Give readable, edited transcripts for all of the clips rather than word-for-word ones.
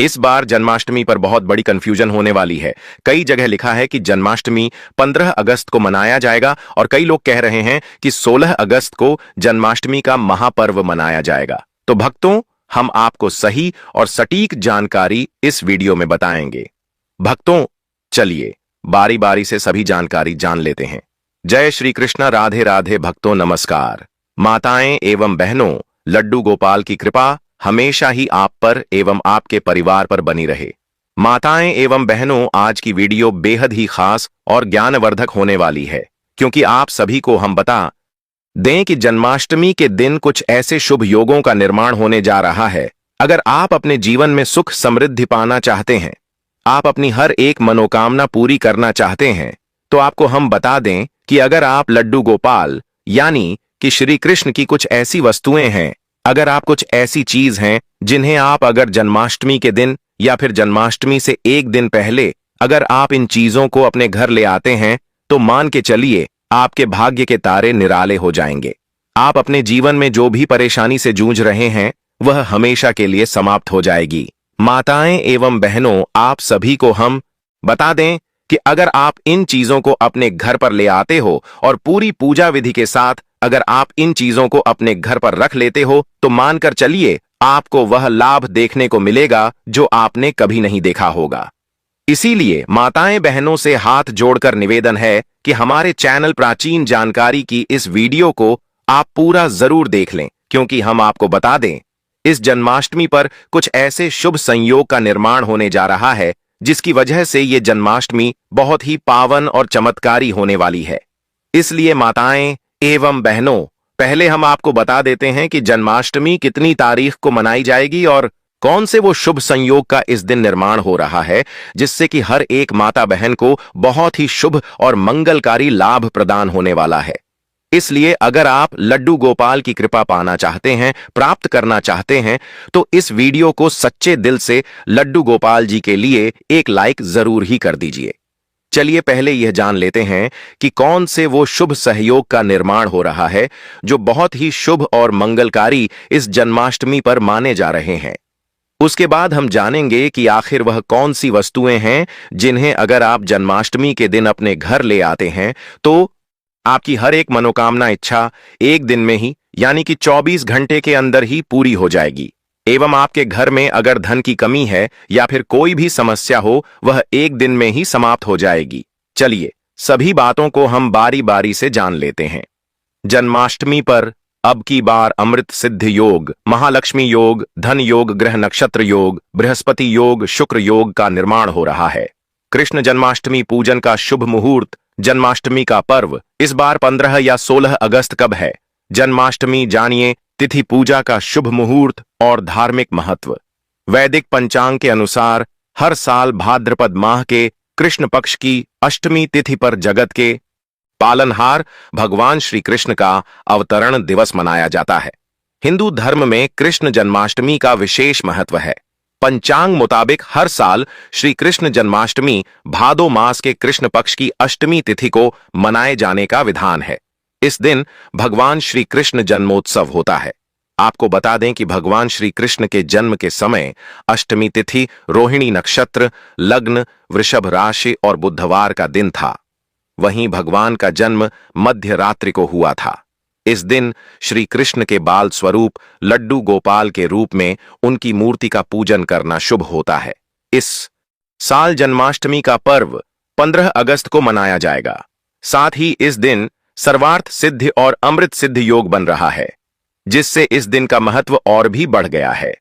इस बार जन्माष्टमी पर बहुत बड़ी कंफ्यूजन होने वाली है। कई जगह लिखा है कि जन्माष्टमी 15 अगस्त को मनाया जाएगा और कई लोग कह रहे हैं कि 16 अगस्त को जन्माष्टमी का महापर्व मनाया जाएगा। तो भक्तों, हम आपको सही और सटीक जानकारी इस वीडियो में बताएंगे। भक्तों, चलिए बारी बारी से सभी जानकारी जान लेते हैं। जय श्री कृष्ण, राधे राधे। भक्तों नमस्कार। माताएं एवं बहनों, लड्डू गोपाल की कृपा हमेशा ही आप पर एवं आपके परिवार पर बनी रहे। माताएं एवं बहनों, आज की वीडियो बेहद ही खास और ज्ञानवर्धक होने वाली है, क्योंकि आप सभी को हम बता दें कि जन्माष्टमी के दिन कुछ ऐसे शुभ योगों का निर्माण होने जा रहा है। अगर आप अपने जीवन में सुख समृद्धि पाना चाहते हैं, आप अपनी हर एक मनोकामना पूरी करना चाहते हैं, तो आपको हम बता दें कि अगर आप लड्डू गोपाल यानी कि श्री कृष्ण की कुछ ऐसी वस्तुएं हैं, अगर आप कुछ ऐसी चीज हैं जिन्हें आप अगर जन्माष्टमी के दिन या फिर जन्माष्टमी से एक दिन पहले अगर आप इन चीजों को अपने घर ले आते हैं, तो मान के चलिए आपके भाग्य के तारे निराले हो जाएंगे। आप अपने जीवन में जो भी परेशानी से जूझ रहे हैं, वह हमेशा के लिए समाप्त हो जाएगी। माताएं एवं बहनों, आप सभी को हम बता दें कि अगर आप इन चीजों को अपने घर पर ले आते हो और पूरी पूजा विधि के साथ अगर आप इन चीजों को अपने घर पर रख लेते हो, तो मानकर चलिए आपको वह लाभ देखने को मिलेगा जो आपने कभी नहीं देखा होगा। इसीलिए माताएं बहनों से हाथ जोड़कर निवेदन है कि हमारे चैनल प्राचीन जानकारी की इस वीडियो को आप पूरा जरूर देख लें, क्योंकि हम आपको बता दें इस जन्माष्टमी पर कुछ ऐसे शुभ संयोग का निर्माण होने जा रहा है, जिसकी वजह से ये जन्माष्टमी बहुत ही पावन और चमत्कारी होने वाली है। इसलिए माताएं एवं बहनों, पहले हम आपको बता देते हैं कि जन्माष्टमी कितनी तारीख को मनाई जाएगी और कौन से वो शुभ संयोग का इस दिन निर्माण हो रहा है, जिससे कि हर एक माता बहन को बहुत ही शुभ और मंगलकारी लाभ प्रदान होने वाला है। इसलिए अगर आप लड्डू गोपाल की कृपा पाना चाहते हैं, प्राप्त करना चाहते हैं, तो इस वीडियो को सच्चे दिल से लड्डू गोपाल जी के लिए एक लाइक जरूर ही कर दीजिए। चलिए पहले यह जान लेते हैं कि कौन से वो शुभ सहयोग का निर्माण हो रहा है जो बहुत ही शुभ और मंगलकारी इस जन्माष्टमी पर माने जा रहे हैं। उसके बाद हम जानेंगे कि आखिर वह कौन सी वस्तुएं हैं जिन्हें अगर आप जन्माष्टमी के दिन अपने घर ले आते हैं, तो आपकी हर एक मनोकामना इच्छा एक दिन में ही यानी कि 24 घंटे के अंदर ही पूरी हो जाएगी। एवं आपके घर में अगर धन की कमी है या फिर कोई भी समस्या हो, वह एक दिन में ही समाप्त हो जाएगी। चलिए सभी बातों को हम बारी बारी से जान लेते हैं। जन्माष्टमी पर अब की बार अमृत सिद्ध योग, महालक्ष्मी योग, धन योग, ग्रह नक्षत्र योग, बृहस्पति योग, शुक्र योग का निर्माण हो रहा है। कृष्ण जन्माष्टमी पूजन का शुभ मुहूर्त, जन्माष्टमी का पर्व इस बार 15 या 16 अगस्त कब है? जन्माष्टमी जानिए तिथि, पूजा का शुभ मुहूर्त और धार्मिक महत्व। वैदिक पंचांग के अनुसार हर साल भाद्रपद माह के कृष्ण पक्ष की अष्टमी तिथि पर जगत के पालनहार भगवान श्री कृष्ण का अवतरण दिवस मनाया जाता है। हिंदू धर्म में कृष्ण जन्माष्टमी का विशेष महत्व है। पंचांग मुताबिक हर साल श्री कृष्ण जन्माष्टमी भादो मास के कृष्ण पक्ष की अष्टमी तिथि को मनाए जाने का विधान है। इस दिन भगवान श्री कृष्ण जन्मोत्सव होता है। आपको बता दें कि भगवान श्री कृष्ण के जन्म के समय अष्टमी तिथि रोहिणी नक्षत्र, लग्न वृषभ राशि और बुधवार का दिन था। वहीं भगवान का जन्म मध्य रात्रि को हुआ था। इस दिन श्री कृष्ण के बाल स्वरूप लड्डू गोपाल के रूप में उनकी मूर्ति का पूजन करना शुभ होता है। इस साल जन्माष्टमी का पर्व 15 अगस्त को मनाया जाएगा। साथ ही इस दिन सर्वार्थ सिद्धि और अमृत सिद्ध योग बन रहा है, जिससे इस दिन का महत्व और भी बढ़ गया है।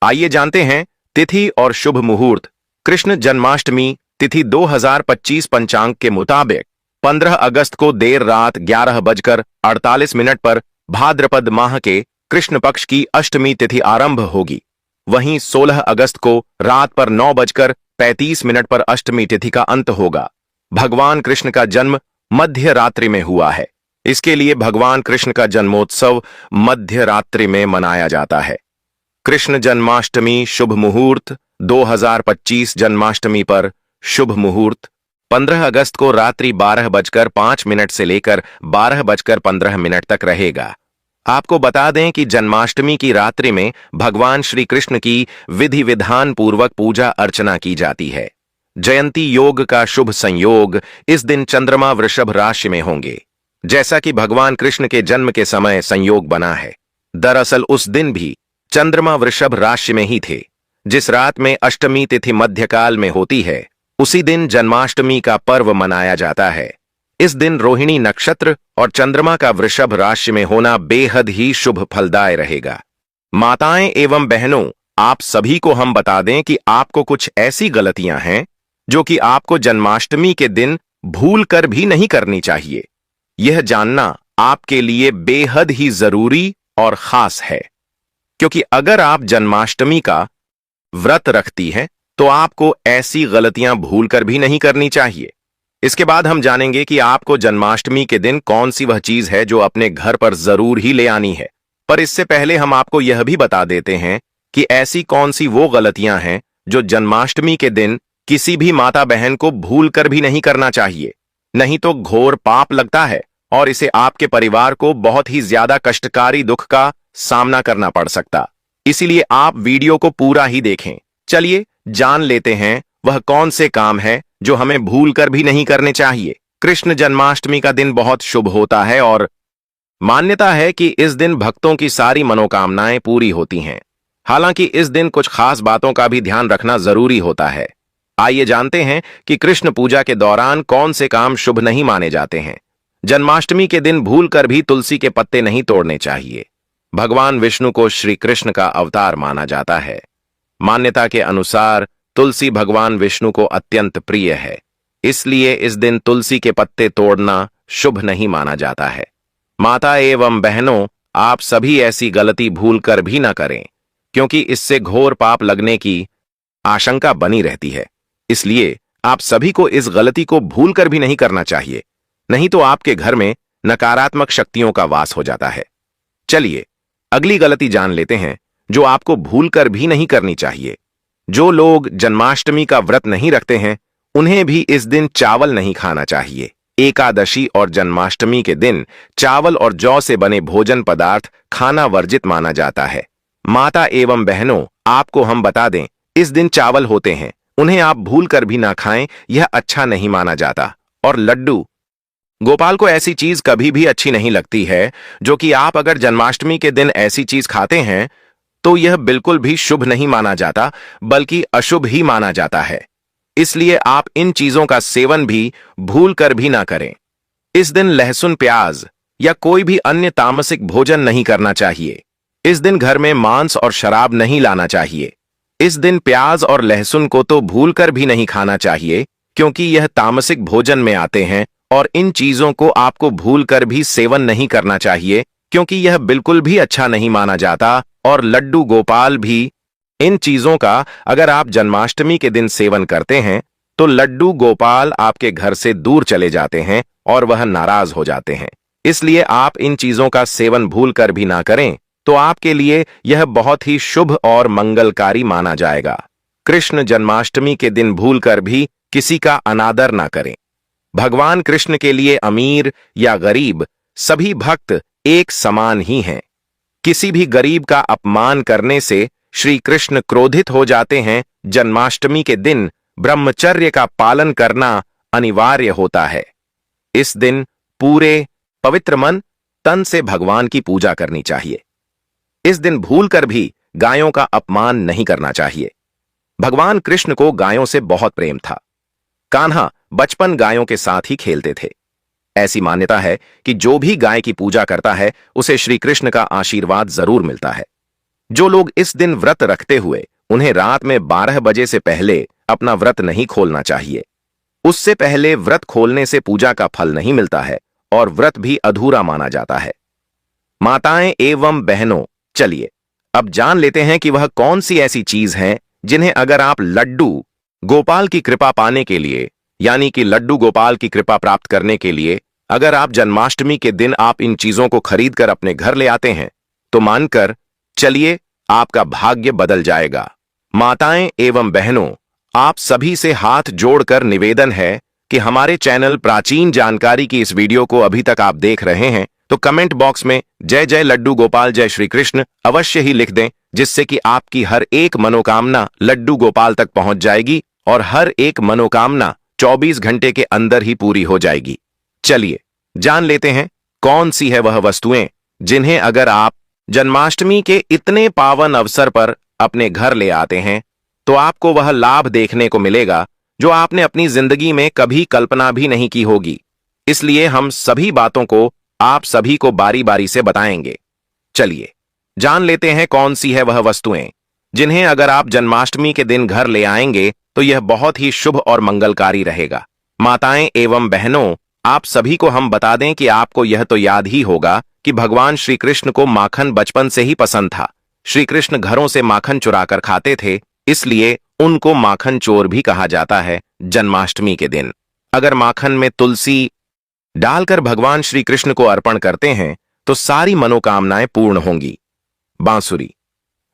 आइए जानते हैं तिथि और शुभ मुहूर्त। कृष्ण जन्माष्टमी तिथि 2025 पंचांग के मुताबिक 15 अगस्त को देर रात 11:48 पर भाद्रपद माह के कृष्ण पक्ष की अष्टमी तिथि आरंभ होगी। वहीं 16 अगस्त को रात पर 9:35 पर अष्टमी तिथि का अंत होगा। भगवान कृष्ण का जन्म मध्य रात्रि में हुआ है, इसके लिए भगवान कृष्ण का जन्मोत्सव मध्य रात्रि में मनाया जाता है। कृष्ण जन्माष्टमी शुभ मुहूर्त 2025 जन्माष्टमी पर शुभ मुहूर्त 15 अगस्त को रात्रि 12:05 से लेकर 12:15 तक रहेगा। आपको बता दें कि जन्माष्टमी की रात्रि में भगवान श्री कृष्ण की विधि विधान पूर्वक पूजा अर्चना की जाती है। जयंती योग का शुभ संयोग इस दिन चंद्रमा वृषभ राशि में होंगे, जैसा कि भगवान कृष्ण के जन्म के समय संयोग बना है। दरअसल उस दिन भी चंद्रमा वृषभ राशि में ही थे। जिस रात में अष्टमी तिथि मध्यकाल में होती है, उसी दिन जन्माष्टमी का पर्व मनाया जाता है। इस दिन रोहिणी नक्षत्र और चंद्रमा का वृषभ राशि में होना बेहद ही शुभ फलदाय रहेगा। माताएं एवं बहनों, आप सभी को हम बता दें कि आपको कुछ ऐसी गलतियां हैं जो कि आपको जन्माष्टमी के दिन भूल कर भी नहीं करनी चाहिए। यह जानना आपके लिए बेहद ही जरूरी और खास है, क्योंकि अगर आप जन्माष्टमी का व्रत रखती हैं तो आपको ऐसी गलतियां भूल कर भी नहीं करनी चाहिए। इसके बाद हम जानेंगे कि आपको जन्माष्टमी के दिन कौन सी वह चीज है जो अपने घर पर जरूर ही ले आनी है। पर इससे पहले हम आपको यह भी बता देते हैं कि ऐसी कौन सी वो गलतियां हैं जो जन्माष्टमी के दिन किसी भी माता बहन को भूल कर भी नहीं करना चाहिए, नहीं तो घोर पाप लगता है और इसे आपके परिवार को बहुत ही ज्यादा कष्टकारी दुख का सामना करना पड़ सकता। इसीलिए आप वीडियो को पूरा ही देखें। चलिए जान लेते हैं वह कौन से काम है जो हमें भूल कर भी नहीं करने चाहिए। कृष्ण जन्माष्टमी का दिन बहुत शुभ होता है और मान्यता है कि इस दिन भक्तों की सारी मनोकामनाएं पूरी होती हैं। हालांकि इस दिन कुछ खास बातों का भी ध्यान रखना जरूरी होता है। आइए जानते हैं कि कृष्ण पूजा के दौरान कौन से काम शुभ नहीं माने जाते हैं। जन्माष्टमी के दिन भूल कर भी तुलसी के पत्ते नहीं तोड़ने चाहिए। भगवान विष्णु को श्री कृष्ण का अवतार माना जाता है। मान्यता के अनुसार तुलसी भगवान विष्णु को अत्यंत प्रिय है, इसलिए इस दिन तुलसी के पत्ते तोड़ना शुभ नहीं माना जाता है। माता एवं बहनों, आप सभी ऐसी गलती भूल कर भी न करें, क्योंकि इससे घोर पाप लगने की आशंका बनी रहती है। इसलिए आप सभी को इस गलती को भूल कर भी नहीं करना चाहिए, नहीं तो आपके घर में नकारात्मक शक्तियों का वास हो जाता है। चलिए अगली गलती जान लेते हैं जो आपको भूल कर भी नहीं करनी चाहिए। जो लोग जन्माष्टमी का व्रत नहीं रखते हैं, उन्हें भी इस दिन चावल नहीं खाना चाहिए। एकादशी और जन्माष्टमी के दिन चावल और जौ से बने भोजन पदार्थ खाना वर्जित माना जाता है। माता एवं बहनों, आपको हम बता दें, इस दिन चावल होते हैं, उन्हें आप भूल कर भी ना खाएं, यह अच्छा नहीं माना जाता। और लड्डू गोपाल को ऐसी चीज कभी भी अच्छी नहीं लगती है, जो कि आप अगर जन्माष्टमी के दिन ऐसी चीज खाते हैं तो यह बिल्कुल भी शुभ नहीं माना जाता, बल्कि अशुभ ही माना जाता है। इसलिए आप इन चीजों का सेवन भी भूल कर भी ना करें। इस दिन लहसुन, प्याज या कोई भी अन्य तामसिक भोजन नहीं करना चाहिए। इस दिन घर में मांस और शराब नहीं लाना चाहिए। इस दिन प्याज और लहसुन को तो भूल कर भी नहीं खाना चाहिए, क्योंकि यह तामसिक भोजन में आते हैं और इन चीजों को आपको भूल कर भी सेवन नहीं करना चाहिए, क्योंकि यह बिल्कुल भी अच्छा नहीं माना जाता। और लड्डू गोपाल भी, इन चीजों का अगर आप जन्माष्टमी के दिन सेवन करते हैं तो लड्डू गोपाल आपके घर से दूर चले जाते हैं और वह नाराज हो जाते हैं। इसलिए आप इन चीजों का सेवन भूल कर भी ना करें, तो आपके लिए यह बहुत ही शुभ और मंगलकारी माना जाएगा। कृष्ण जन्माष्टमी के दिन भूल कर भी किसी का अनादर ना करें। भगवान कृष्ण के लिए अमीर या गरीब सभी भक्त एक समान ही हैं। किसी भी गरीब का अपमान करने से श्री कृष्ण क्रोधित हो जाते हैं। जन्माष्टमी के दिन ब्रह्मचर्य का पालन करना अनिवार्य होता है। इस दिन पूरे पवित्र मन तन से भगवान की पूजा करनी चाहिए। इस दिन भूलकर भी गायों का अपमान नहीं करना चाहिए। भगवान कृष्ण को गायों से बहुत प्रेम था। कान्हा बचपन गायों के साथ ही खेलते थे। ऐसी मान्यता है कि जो भी गाय की पूजा करता है उसे श्री कृष्ण का आशीर्वाद जरूर मिलता है। जो लोग इस दिन व्रत रखते हुए, उन्हें रात में 12 बजे से पहले अपना व्रत नहीं खोलना चाहिए। उससे पहले व्रत खोलने से पूजा का फल नहीं मिलता है और व्रत भी अधूरा माना जाता है। माताएं एवं बहनों, चलिए अब जान लेते हैं कि वह कौन सी ऐसी चीज है जिन्हें अगर आप लड्डू गोपाल की कृपा पाने के लिए, यानी कि लड्डू गोपाल की कृपा प्राप्त करने के लिए, अगर आप जन्माष्टमी के दिन आप इन चीजों को खरीद कर अपने घर ले आते हैं तो मानकर चलिए आपका भाग्य बदल जाएगा। माताएं एवं बहनों, आप सभी से हाथ जोड़कर निवेदन है कि हमारे चैनल प्राचीन जानकारी की इस वीडियो को अभी तक आप देख रहे हैं तो कमेंट बॉक्स में जय जय लड्डू गोपाल जय श्री कृष्ण अवश्य ही लिख दें, जिससे कि आपकी हर एक मनोकामना लड्डू गोपाल तक पहुंच जाएगी और हर एक मनोकामना 24 घंटे के अंदर ही पूरी हो जाएगी। चलिए जान लेते हैं कौन सी है वह वस्तुएं जिन्हें अगर आप जन्माष्टमी के इतने पावन अवसर पर अपने घर ले आते हैं तो आपको वह लाभ देखने को मिलेगा जो आपने अपनी जिंदगी में कभी कल्पना भी नहीं की होगी। इसलिए हम सभी बातों को आप सभी को बारी बारी से बताएंगे। चलिए जान लेते हैं कौन सी है वह वस्तुएं जिन्हें अगर आप जन्माष्टमी के दिन घर ले आएंगे तो यह बहुत ही शुभ और मंगलकारी रहेगा। माताएं एवं बहनों, आप सभी को हम बता दें कि आपको यह तो याद ही होगा कि भगवान श्री कृष्ण को माखन बचपन से ही पसंद था। श्री कृष्ण घरों से माखन चुराकर खाते थे, इसलिए उनको माखन चोर भी कहा जाता है। जन्माष्टमी के दिन अगर माखन में तुलसी डालकर भगवान श्री कृष्ण को अर्पण करते हैं तो सारी मनोकामनाएं पूर्ण होंगी। बांसुरी,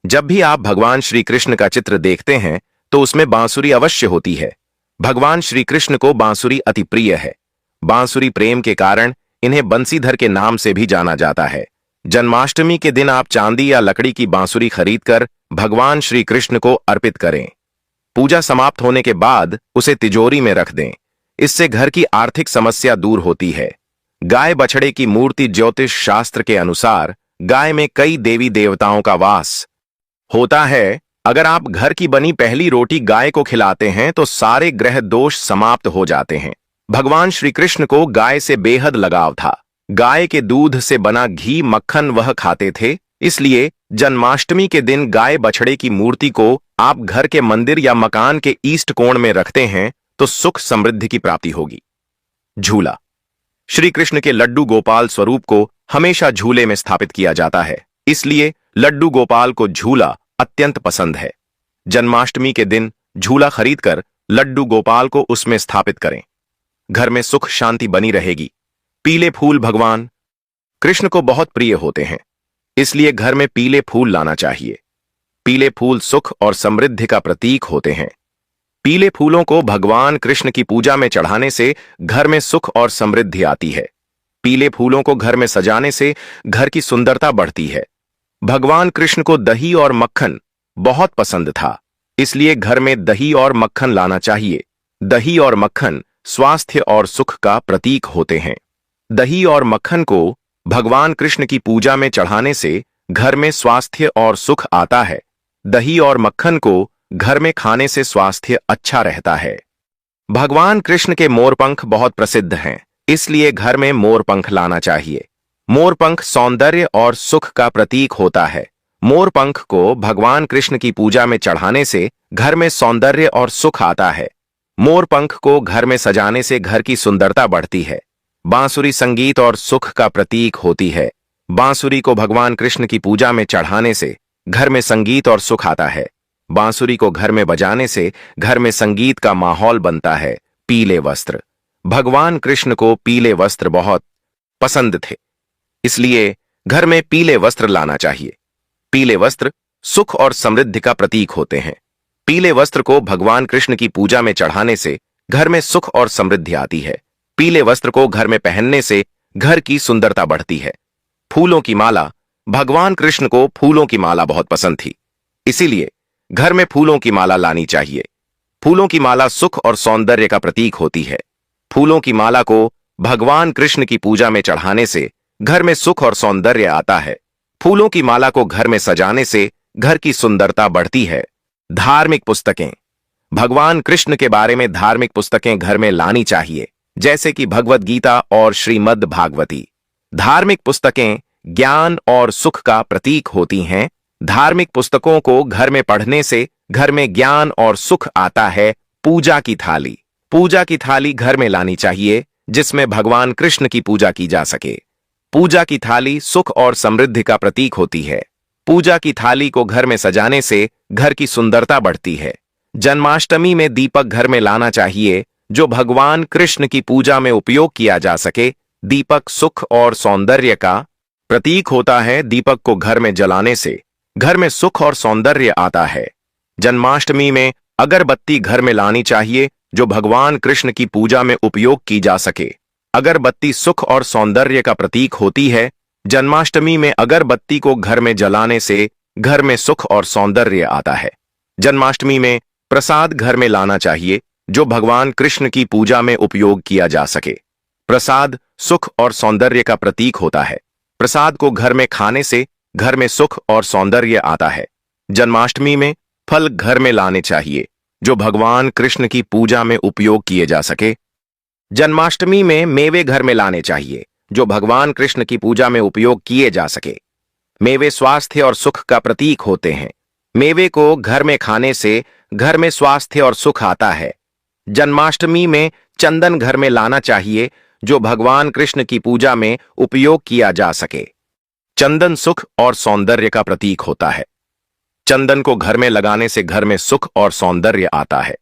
जब भी आप भगवान श्री कृष्ण का चित्र देखते हैं तो उसमें बांसुरी अवश्य होती है। भगवान श्री कृष्ण को बांसुरी अति प्रिय है। बांसुरी प्रेम के कारण इन्हें बंसीधर के नाम से भी जाना जाता है। जन्माष्टमी के दिन आप चांदी या लकड़ी की बांसुरी खरीदकर भगवान श्री कृष्ण को अर्पित करें। पूजा समाप्त होने के बाद उसे तिजोरी में रख दें। इससे घर की आर्थिक समस्या दूर होती है। गाय बछड़े की मूर्ति ज्योतिष शास्त्र के अनुसार गाय में कई देवी देवताओं का वास होता है। अगर आप घर की बनी पहली रोटी गाय को खिलाते हैं तो सारे ग्रह दोष समाप्त हो जाते हैं। भगवान श्री कृष्ण को गाय से बेहद लगाव था। गाय के दूध से बना घी मक्खन वह खाते थे, इसलिए जन्माष्टमी के दिन गाय बछड़े की मूर्ति को आप घर के मंदिर या मकान के ईस्ट कोण में रखते हैं तो सुख समृद्धि की प्राप्ति होगी। झूला, श्री कृष्ण के लड्डू गोपाल स्वरूप को हमेशा झूले में स्थापित किया जाता है, इसलिए लड्डू गोपाल को झूला अत्यंत पसंद है। जन्माष्टमी के दिन झूला खरीदकर लड्डू गोपाल को उसमें स्थापित करें। घर में सुख शांति बनी रहेगी। पीले फूल भगवान कृष्ण को बहुत प्रिय होते हैं, इसलिए घर में पीले फूल लाना चाहिए। पीले फूल सुख और समृद्धि का प्रतीक होते हैं। पीले फूलों को भगवान कृष्ण की पूजा में चढ़ाने से घर में सुख और समृद्धि आती है। पीले फूलों को घर में सजाने से घर की सुंदरता बढ़ती है। भगवान कृष्ण को दही और मक्खन बहुत पसंद था, इसलिए घर में दही और मक्खन लाना चाहिए। दही और मक्खन स्वास्थ्य और सुख का प्रतीक होते हैं। दही और मक्खन को भगवान कृष्ण की पूजा में चढ़ाने से घर में स्वास्थ्य और सुख आता है। दही और मक्खन को घर में खाने से स्वास्थ्य अच्छा रहता है। भगवान कृष्ण के मोरपंख बहुत प्रसिद्ध हैं, इसलिए घर में मोरपंख लाना चाहिए। मोरपंख सौंदर्य और सुख का प्रतीक होता है। मोरपंख को भगवान कृष्ण की पूजा में चढ़ाने से घर में सौंदर्य और सुख आता है। मोरपंख को घर में सजाने से घर की सुंदरता बढ़ती है। बांसुरी संगीत और सुख का प्रतीक होती है। बांसुरी को भगवान कृष्ण की पूजा में चढ़ाने से घर में संगीत और सुख आता है। बांसुरी को घर में बजाने से घर में संगीत का माहौल बनता है। पीले वस्त्र, भगवान कृष्ण को पीले वस्त्र बहुत पसंद थे, इसलिए घर में पीले वस्त्र लाना चाहिए। पीले वस्त्र सुख और समृद्धि का प्रतीक होते हैं। पीले वस्त्र को भगवान कृष्ण की पूजा में चढ़ाने से घर में सुख और समृद्धि आती है। पीले वस्त्र को घर में पहनने से घर की सुंदरता बढ़ती है। फूलों की माला, भगवान कृष्ण को फूलों की माला बहुत पसंद थी, इसीलिए घर में फूलों की माला लानी चाहिए। फूलों की माला सुख और सौंदर्य का प्रतीक होती है। फूलों की माला को भगवान कृष्ण की पूजा में चढ़ाने से घर में सुख और सौंदर्य आता है। फूलों की माला को घर में सजाने से घर की सुंदरता बढ़ती है। धार्मिक पुस्तकें, भगवान कृष्ण के बारे में धार्मिक पुस्तकें घर में लानी चाहिए, जैसे कि भगवद गीता और श्रीमद् भागवती। धार्मिक पुस्तकें ज्ञान और सुख का प्रतीक होती हैं। धार्मिक पुस्तकों को घर में पढ़ने से घर में ज्ञान और सुख आता है। पूजा की थाली, पूजा की थाली घर में लानी चाहिए, जिसमें भगवान कृष्ण की पूजा की जा सके। पूजा की थाली सुख और समृद्धि का प्रतीक होती है। पूजा की थाली को घर में सजाने से घर की सुंदरता बढ़ती है। जन्माष्टमी में दीपक घर में लाना चाहिए, जो भगवान कृष्ण की पूजा में उपयोग किया जा सके। दीपक सुख और सौंदर्य का प्रतीक होता है। दीपक को घर में जलाने से घर में सुख और सौंदर्य आता है। जन्माष्टमी में अगरबत्ती घर में लानी चाहिए, जो भगवान कृष्ण की पूजा में उपयोग की जा सके। अगरबत्ती सुख और सौंदर्य का प्रतीक होती है। जन्माष्टमी में अगरबत्ती को घर में जलाने से घर में सुख और सौंदर्य आता है। जन्माष्टमी में प्रसाद घर में लाना चाहिए जो भगवान कृष्ण की पूजा में उपयोग किया जा सके। प्रसाद सुख और सौंदर्य का प्रतीक होता है। प्रसाद को घर में खाने से घर में सुख और सौंदर्य आता है। जन्माष्टमी में फल घर में लाने चाहिए जो भगवान कृष्ण की पूजा में उपयोग किए जा सके। जन्माष्टमी में मेवे घर में लाने चाहिए जो भगवान कृष्ण की पूजा में उपयोग किए जा सके। मेवे स्वास्थ्य और सुख का प्रतीक होते हैं। मेवे को घर में खाने से घर में स्वास्थ्य और सुख आता है। जन्माष्टमी में चंदन घर में लाना चाहिए जो भगवान कृष्ण की पूजा में उपयोग किया जा सके। चंदन सुख और सौंदर्य का प्रतीक होता है। चंदन को घर में लगाने से घर में सुख और सौंदर्य आता है।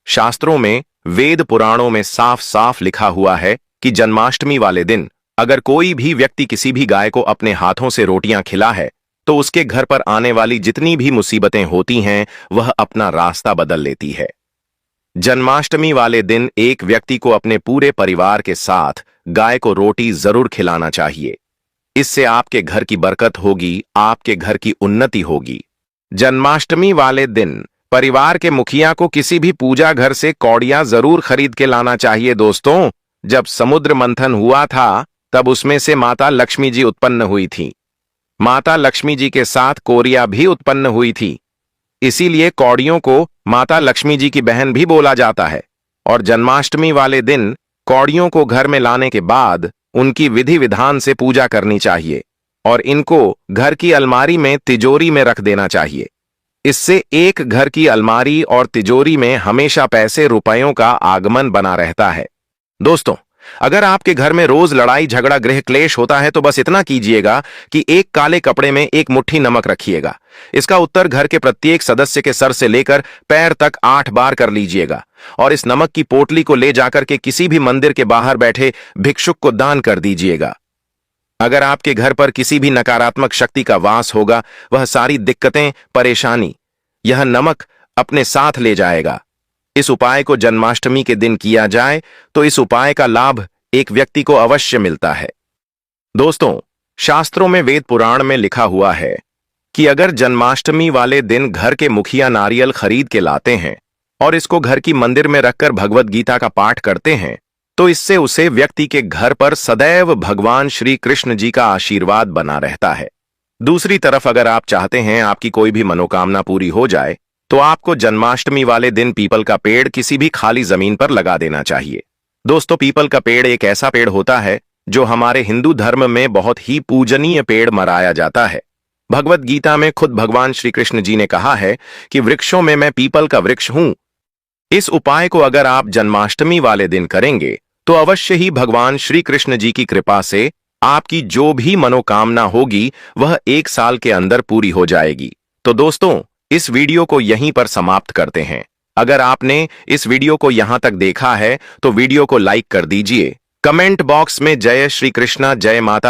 शास्त्रों में वेद पुराणों में साफ साफ लिखा हुआ है कि जन्माष्टमी वाले दिन अगर कोई भी व्यक्ति किसी भी गाय को अपने हाथों से रोटियां खिला है तो उसके घर पर आने वाली जितनी भी मुसीबतें होती हैं वह अपना रास्ता बदल लेती है। जन्माष्टमी वाले दिन एक व्यक्ति को अपने पूरे परिवार के साथ गाय को रोटी जरूर खिलाना चाहिए। इससे आपके घर की बरकत होगी, आपके घर की उन्नति होगी। जन्माष्टमी वाले दिन परिवार के मुखिया को किसी भी पूजा घर से कौड़ियां जरूर खरीद के लाना चाहिए। दोस्तों, जब समुद्र मंथन हुआ था तब उसमें से माता लक्ष्मी जी उत्पन्न हुई थी। माता लक्ष्मी जी के साथ कौड़ियां भी उत्पन्न हुई थी, इसीलिए कौड़ियों को माता लक्ष्मी जी की बहन भी बोला जाता है। और जन्माष्टमी वाले दिन कौड़ियों को घर में लाने के बाद उनकी विधि विधान से पूजा करनी चाहिए और इनको घर की अलमारी में तिजोरी में रख देना चाहिए। इससे एक घर की अलमारी और तिजोरी में हमेशा पैसे रुपयों का आगमन बना रहता है। दोस्तों, अगर आपके घर में रोज लड़ाई झगड़ा गृह क्लेश होता है तो बस इतना कीजिएगा कि एक काले कपड़े में एक मुट्ठी नमक रखिएगा। इसका उत्तर घर के प्रत्येक सदस्य के सर से लेकर पैर तक 8 बार कर लीजिएगा और इस नमक की पोटली को ले जाकर के किसी भी मंदिर के बाहर बैठे भिक्षुक को दान कर दीजिएगा। अगर आपके घर पर किसी भी नकारात्मक शक्ति का वास होगा, वह सारी दिक्कतें परेशानी यह नमक अपने साथ ले जाएगा। इस उपाय को जन्माष्टमी के दिन किया जाए तो इस उपाय का लाभ एक व्यक्ति को अवश्य मिलता है। दोस्तों, शास्त्रों में वेद पुराण में लिखा हुआ है कि अगर जन्माष्टमी वाले दिन घर के मुखिया नारियल खरीद के लाते हैं और इसको घर की मंदिर में रखकर भगवत गीता का पाठ करते हैं तो इससे उसे व्यक्ति के घर पर सदैव भगवान श्री कृष्ण जी का आशीर्वाद बना रहता है। दूसरी तरफ अगर आप चाहते हैं आपकी कोई भी मनोकामना पूरी हो जाए तो आपको जन्माष्टमी वाले दिन पीपल का पेड़ किसी भी खाली जमीन पर लगा देना चाहिए। दोस्तों, पीपल का पेड़ एक ऐसा पेड़ होता है जो हमारे हिंदू धर्म में बहुत ही पूजनीय पेड़ माना जाता है। भगवत गीता में खुद भगवान श्री कृष्ण जी ने कहा है कि वृक्षों में मैं पीपल का वृक्ष हूं। इस उपाय को अगर आप जन्माष्टमी वाले दिन करेंगे तो अवश्य ही भगवान श्री कृष्ण जी की कृपा से आपकी जो भी मनोकामना होगी वह 1 साल के अंदर पूरी हो जाएगी। तो दोस्तों, इस वीडियो को यहीं पर समाप्त करते हैं। अगर आपने इस वीडियो को यहां तक देखा है तो वीडियो को लाइक कर दीजिए। कमेंट बॉक्स में जय श्री कृष्णा, जय माता